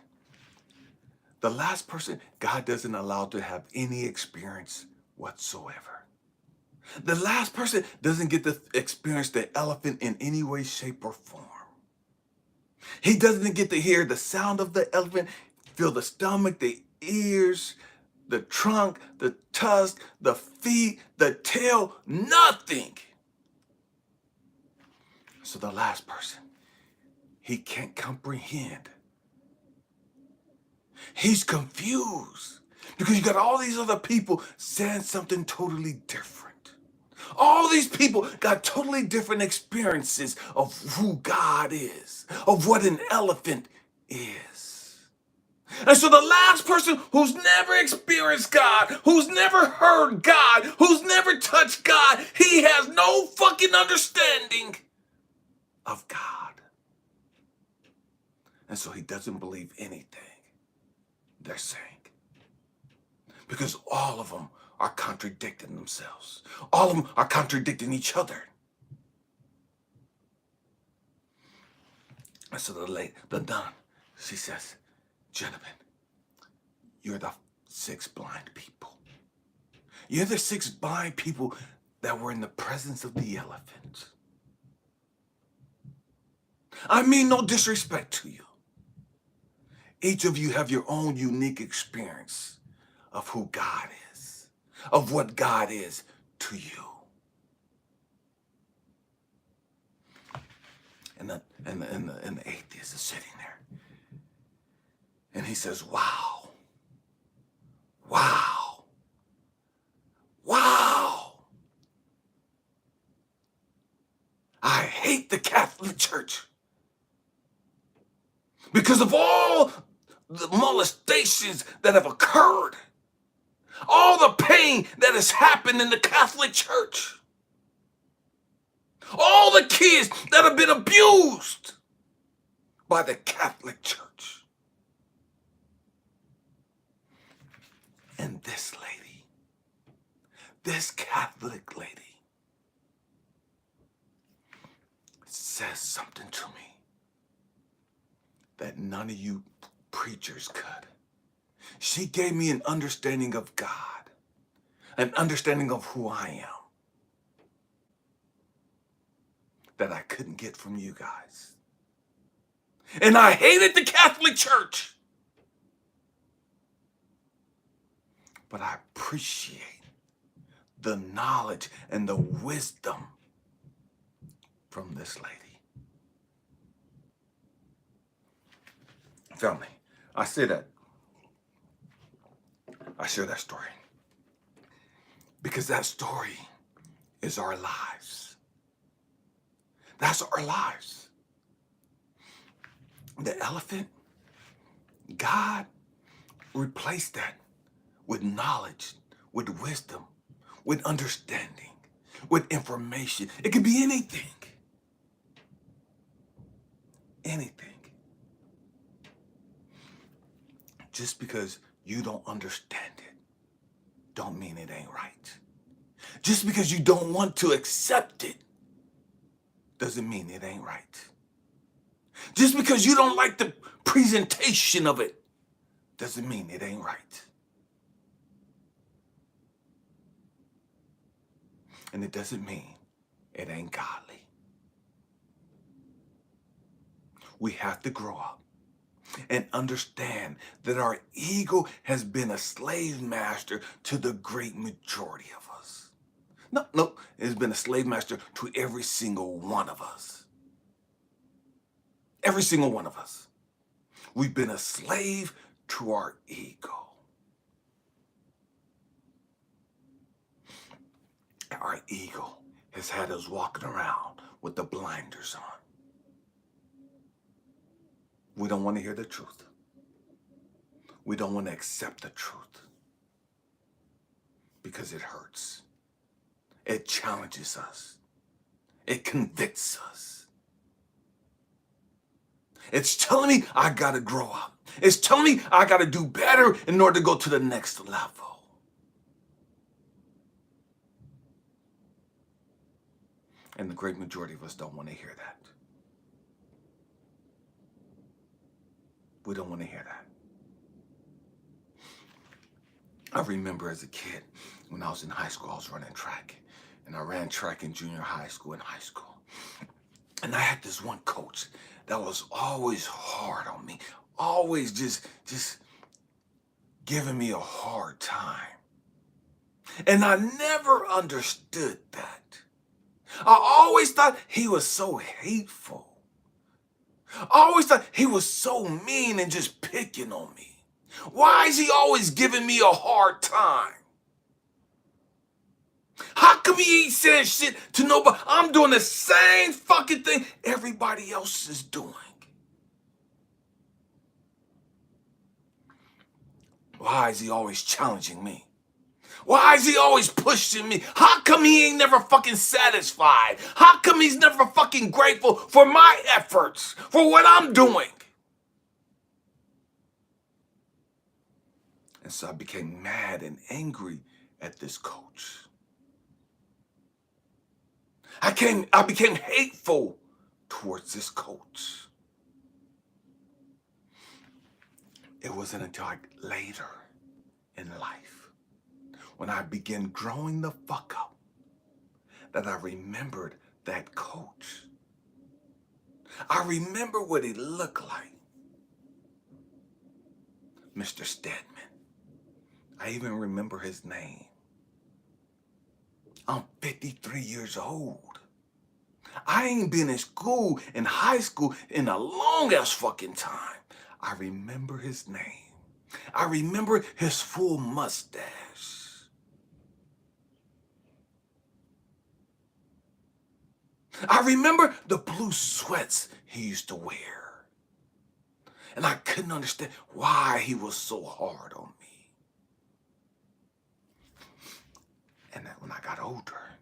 God doesn't allow to have any experience whatsoever. The last person doesn't get to experience the elephant in any way, shape, or form. He doesn't get to hear the sound of the elephant, feel the stomach, the ears, the trunk, the tusk, the feet, the tail, nothing. So the last person, he can't comprehend. He's confused because you got all these other people saying something totally different. All these people got totally different experiences of who God is, of what an elephant is. And so the last person who's never experienced God, who's never heard God, who's never touched God, he has no fucking understanding of God. And so he doesn't believe anything they're saying. Because all of them are contradicting themselves. All of them are contradicting each other. And so the nun, she says, gentlemen, you're the 6 blind people. You're the 6 blind people that were in the presence of the elephant. I mean no disrespect to you. Each of you have your own unique experience of who God is, of what God is to you. And the atheist is sitting there. And he says, wow, wow, wow. I hate the Catholic Church because of all the molestations that have occurred, all the pain that has happened in the Catholic Church, all the kids that have been abused by the Catholic Church. And this lady, this Catholic lady, says something to me that none of you preachers could. She gave me an understanding of God, an understanding of who I am, that I couldn't get from you guys. And I hated the Catholic Church, but I appreciate the knowledge and the wisdom from this lady. Family, I share that story because that story is our lives. That's our lives. The elephant, God replaced that with knowledge, with wisdom, with understanding, with information. It could be anything. Anything. Just because you don't understand it, don't mean it ain't right. Just because you don't want to accept it, doesn't mean it ain't right. Just because you don't like the presentation of it, doesn't mean it ain't right. And it doesn't mean it ain't godly. We have to grow up and understand that our ego has been a slave master to the great majority of us. No, it's been a slave master to every single one of us. Every single one of us. We've been a slave to our ego. Our ego has had us walking around with the blinders on. We don't want to hear the truth. We don't want to accept the truth because it hurts. It challenges us. It convicts us. It's telling me I got to grow up. It's telling me I got to do better in order to go to the next level. And the great majority of us don't want to hear that. We don't want to hear that. I remember as a kid, when I was in high school, I was running track. And I ran track in junior high school and high school. And I had this one coach that was always hard on me. Always just giving me a hard time. And I never understood that. I always thought he was so hateful. I always thought he was so mean and just picking on me. Why is he always giving me a hard time? How come he ain't saying shit to nobody? I'm doing the same fucking thing everybody else is doing. Why is he always challenging me? Why is he always pushing me? How come he ain't never fucking satisfied? How come he's never fucking grateful for my efforts, for what I'm doing? And so I became mad and angry at this coach. I became hateful towards this coach. It wasn't until later in life, when I began growing the fuck up, that I remembered that coach. I remember what he looked like. Mr. Stedman. I even remember his name. I'm 53 years old. I ain't been in school, in high school, in a long ass fucking time. I remember his name. I remember his full mustache. I remember the blue sweats he used to wear. And I couldn't understand why he was so hard on me. And then when I got older,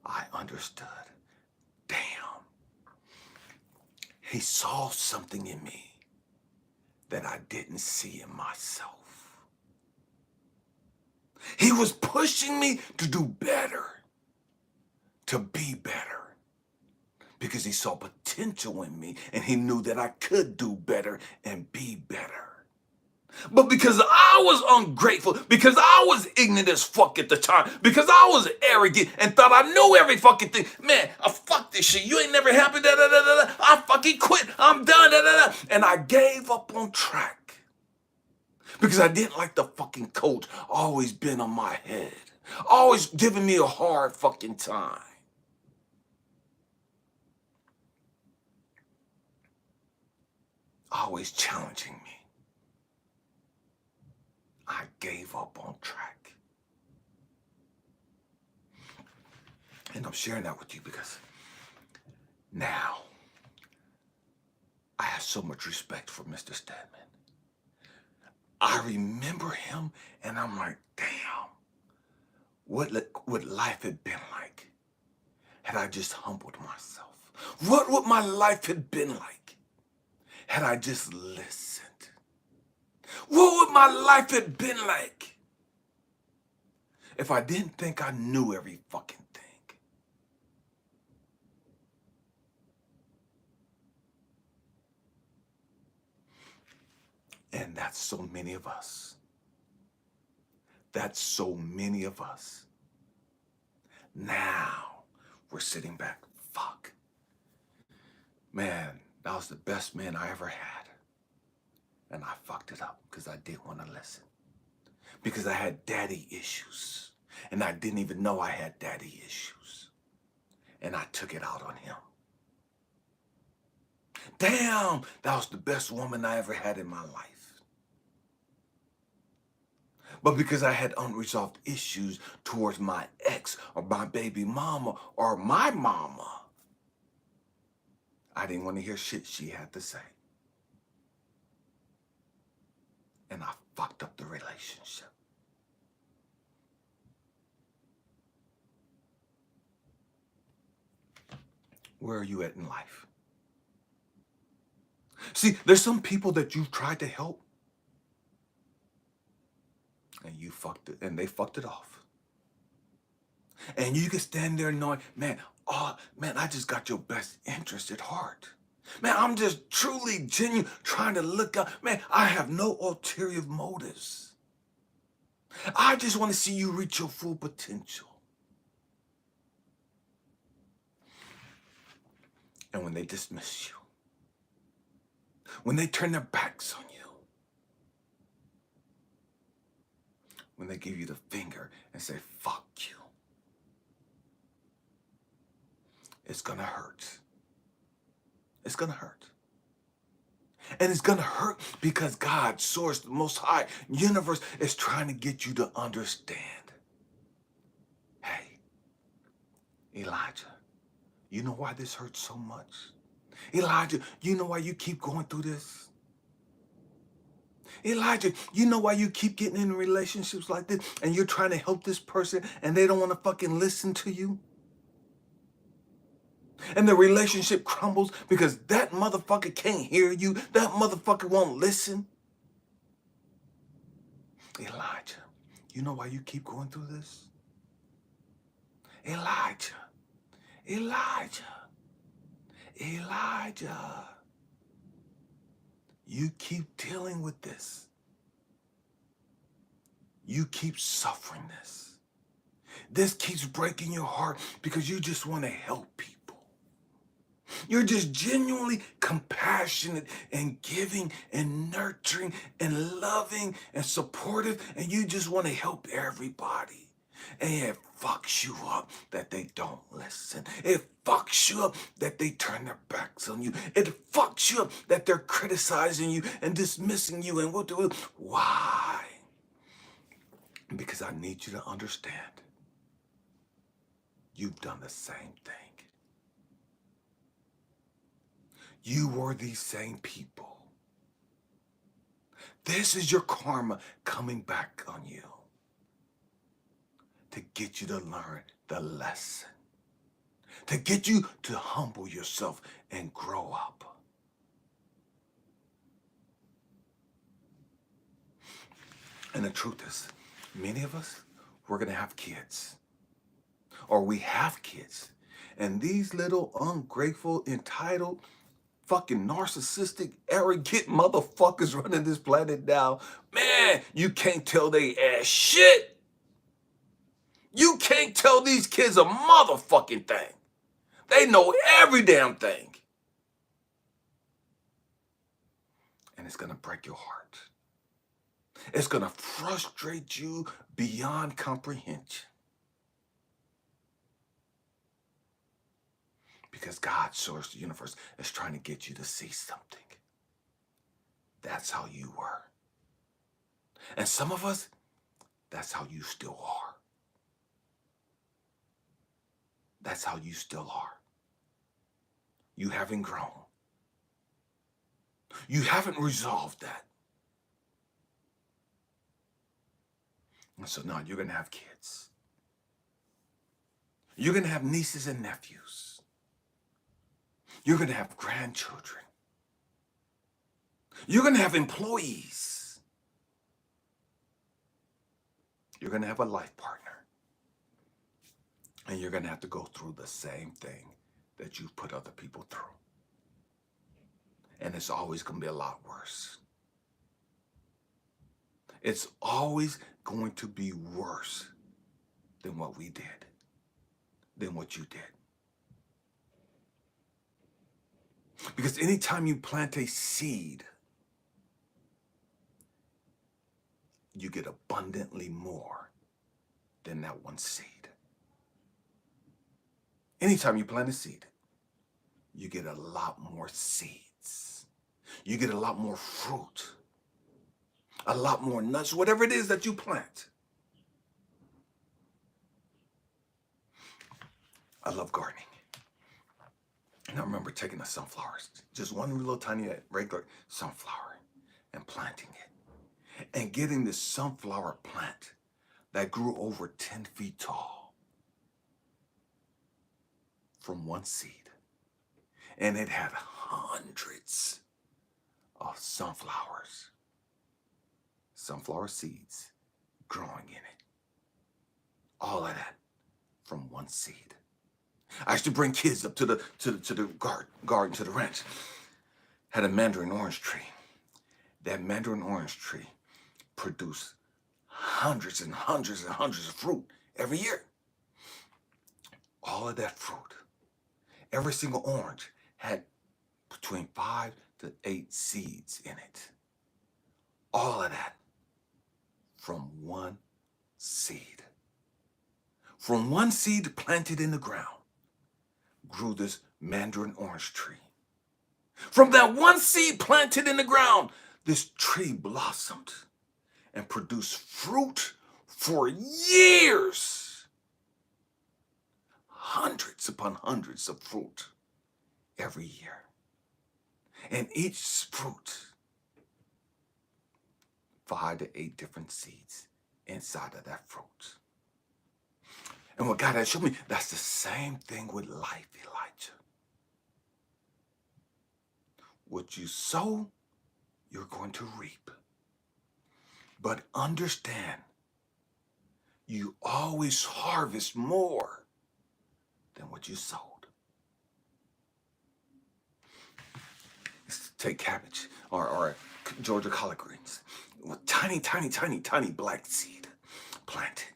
I understood. Damn. He saw something in me that I didn't see in myself. He was pushing me to do better, to be better, because he saw potential in me and he knew that I could do better and be better. But because I was ungrateful, because I was ignorant as fuck at the time, because I was arrogant and thought I knew every fucking thing, man, fuck this shit. You ain't never happy, da da da da da. I fucking quit. I'm done, da da da. And I gave up on track because I didn't like the fucking coach always been on my head, always giving me a hard fucking time. Always challenging me. I gave up on track. And I'm sharing that with you because now I have so much respect for Mr. Stedman. I remember him and I'm like, damn, what life had been like had I just humbled myself. What would my life have been like had I just listened? What would my life have been like if I didn't think I knew every fucking thing? And that's so many of us. That's so many of us. Now we're sitting back. Fuck. Man, that was the best man I ever had. And I fucked it up because I didn't want to listen. Because I had daddy issues. And I didn't even know I had daddy issues. And I took it out on him. Damn, that was the best woman I ever had in my life. But because I had unresolved issues towards my ex or my baby mama or my mama, I didn't want to hear shit she had to say. And I fucked up the relationship. Where are you at in life? See, there's some people that you've tried to help and you fucked it, and they fucked it off. And you can stand there knowing, man, oh, man, I just got your best interest at heart. Man, I'm just truly genuine, trying to look out. Man, I have no ulterior motives. I just want to see you reach your full potential. And when they dismiss you, when they turn their backs on you, when they give you the finger and say, fuck you, it's gonna hurt. It's gonna hurt. And it's gonna hurt because God, Source, the Most High Universe, is trying to get you to understand. Hey, Elijah, you know why this hurts so much? Elijah, you know why you keep going through this? Elijah, you know why you keep getting in relationships like this and you're trying to help this person and they don't want to fucking listen to you? And the relationship crumbles because that motherfucker can't hear you. That motherfucker won't listen. Elijah, you know why you keep going through this? Elijah, Elijah, Elijah, you keep dealing with this. You keep suffering this. This keeps breaking your heart because you just want to help people. You're just genuinely compassionate and giving and nurturing and loving and supportive, and you just want to help everybody. And it fucks you up that they don't listen. It fucks you up that they turn their backs on you. It fucks you up that they're criticizing you and dismissing you and what do it. Why? Because I need you to understand you've done the same thing. You were these same people. This is your karma coming back on you to get you to learn the lesson, to get you to humble yourself and grow up. And the truth is, many of us, we're going to have kids, or we have kids, and these little ungrateful, entitled, fucking narcissistic, arrogant motherfuckers running this planet now, man, you can't tell they ass shit. You can't tell these kids a motherfucking thing. They know every damn thing. And it's gonna break your heart. It's gonna frustrate you beyond comprehension. Because God, source the universe, is trying to get you to see something. That's how you were. And some of us, that's how you still are. That's how you still are. You haven't grown. You haven't resolved that. And so now you're going to have kids. You're going to have nieces and nephews. You're going to have grandchildren. You're going to have employees. You're going to have a life partner. And you're going to have to go through the same thing that you've put other people through. And it's always going to be a lot worse. It's always going to be worse than what we did, than what you did. Because anytime you plant a seed, you get abundantly more than that one seed. Anytime you plant a seed, you get a lot more seeds. You get a lot more fruit, a lot more nuts, whatever it is that you plant. I love gardening. And I remember taking the sunflowers, just one little tiny regular sunflower, and planting it. And getting this sunflower plant that grew over 10 feet tall from one seed. And it had hundreds of sunflower seeds growing in it. All of that from one seed. I used to bring kids up to the garden, to the ranch. Had a mandarin orange tree. That mandarin orange tree produced hundreds and hundreds and hundreds of fruit every year. All of that fruit, every single orange had between 5 to 8 seeds in it. All of that from one seed. From one seed planted in the ground grew this mandarin orange tree. From that one seed planted in the ground, this tree blossomed and produced fruit for years. Hundreds upon hundreds of fruit every year. And each fruit, 5 to 8 different seeds inside of that fruit. And what God had showed me, that's the same thing with life, Elijah. What you sow, you're going to reap. But understand, you always harvest more than what you sowed. Take cabbage or Georgia collard greens with tiny, tiny, tiny, tiny black seed planted.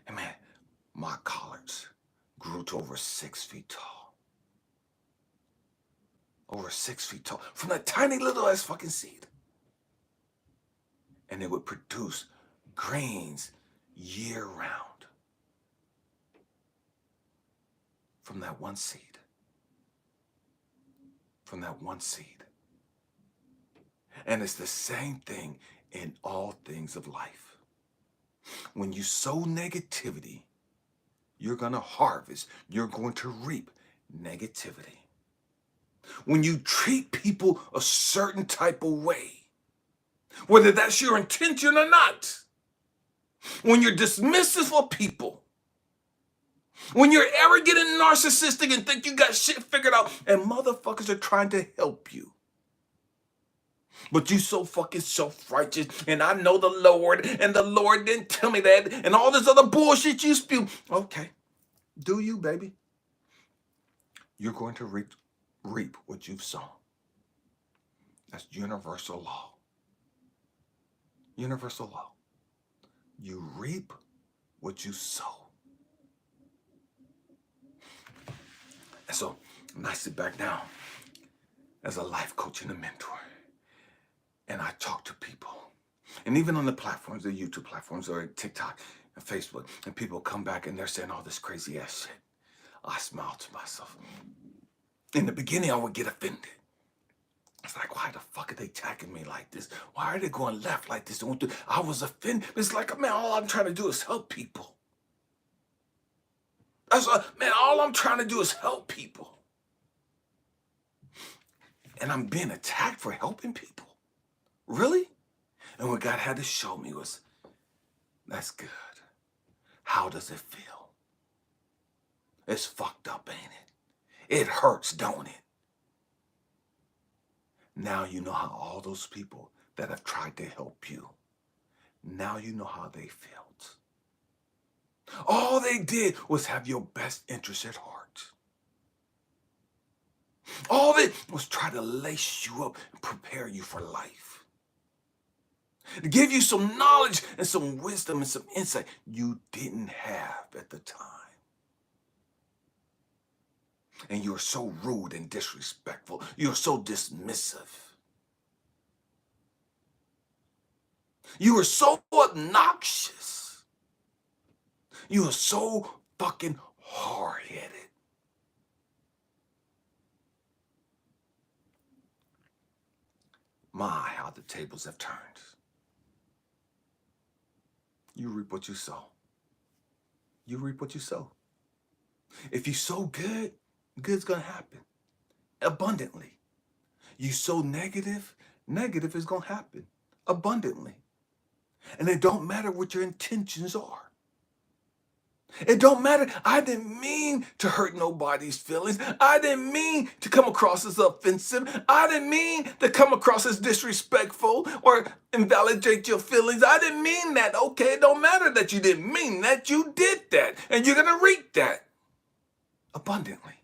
And man, my collards grew to over 6 feet tall. Over 6 feet tall from that tiny little ass fucking seed. And it would produce greens year round. from that one seed. From that one seed. And it's the same thing in all things of life. When you sow negativity, you're going to harvest. You're going to reap negativity. When you treat people a certain type of way, whether that's your intention or not, when you're dismissive of people, when you're arrogant and narcissistic and think you got shit figured out, and motherfuckers are trying to help you, but you so fucking self-righteous, and I know the Lord, and the Lord didn't tell me that, and all this other bullshit you spew. Okay, do you, baby? You're going to reap what you've sown. That's universal law. Universal law. You reap what you sow. And so, I sit back down as a life coach and a mentor, and I talk to people. And even on the platforms, the YouTube platforms or TikTok and Facebook, and people come back and they're saying all this crazy ass shit. I smile to myself. In the beginning, I would get offended. It's like, why the fuck are they attacking me like this? Why are they going left like this? I was offended. It's like, man, all I'm trying to do is help people. Man, all I'm trying to do is help people. And I'm being attacked for helping people? Really? And what God had to show me was, that's good. How does it feel? It's fucked up, ain't it? It hurts, don't it? Now you know how all those people that have tried to help you, now you know how they felt. All they did was have your best interest at heart. All they was try to lace you up and prepare you for life. To give you some knowledge and some wisdom and some insight you didn't have at the time. And you're so rude and disrespectful. You're so dismissive. You are so obnoxious. You are so fucking hard-headed. My, how the tables have turned. You reap what you sow. You reap what you sow. If you sow good, good's gonna happen. Abundantly. You sow negative, negative is gonna happen. Abundantly. And it don't matter what your intentions are. It don't matter. I didn't mean to hurt nobody's feelings. I didn't mean to come across as offensive. I didn't mean to come across as disrespectful or invalidate your feelings. I didn't mean that. Okay, it don't matter that you didn't mean that. You did that. And you're going to reap that abundantly.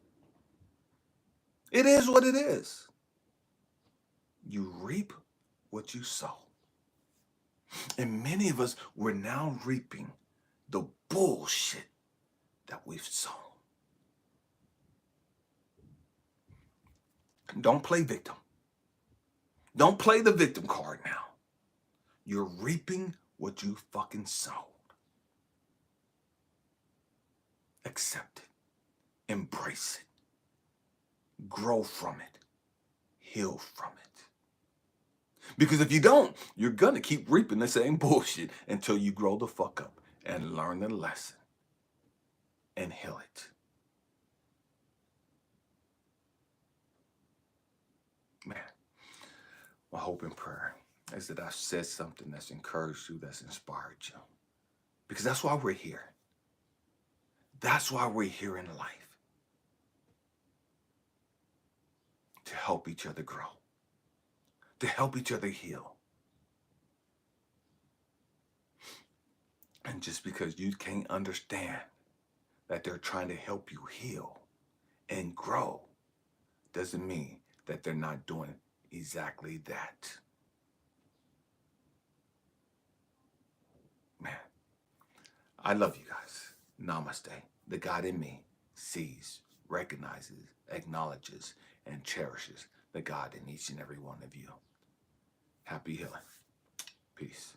It is what it is. You reap what you sow. And many of us, we're now reaping the bullshit that we've sown. Don't play victim. Don't play the victim card now. You're reaping what you fucking sowed. Accept it. Embrace it. Grow from it. Heal from it. Because if you don't, you're going to keep reaping the same bullshit until you grow the fuck up and learn the lesson and heal it. Man, my hope and prayer is that I've said something that's encouraged you, that's inspired you. Because that's why we're here. That's why we're here in life. To help each other grow. To help each other heal. And just because you can't understand that they're trying to help you heal and grow doesn't mean that they're not doing exactly that. Man, I love you guys. Namaste. The God in me sees, recognizes, acknowledges, and cherishes the God in each and every one of you. Happy healing. Peace.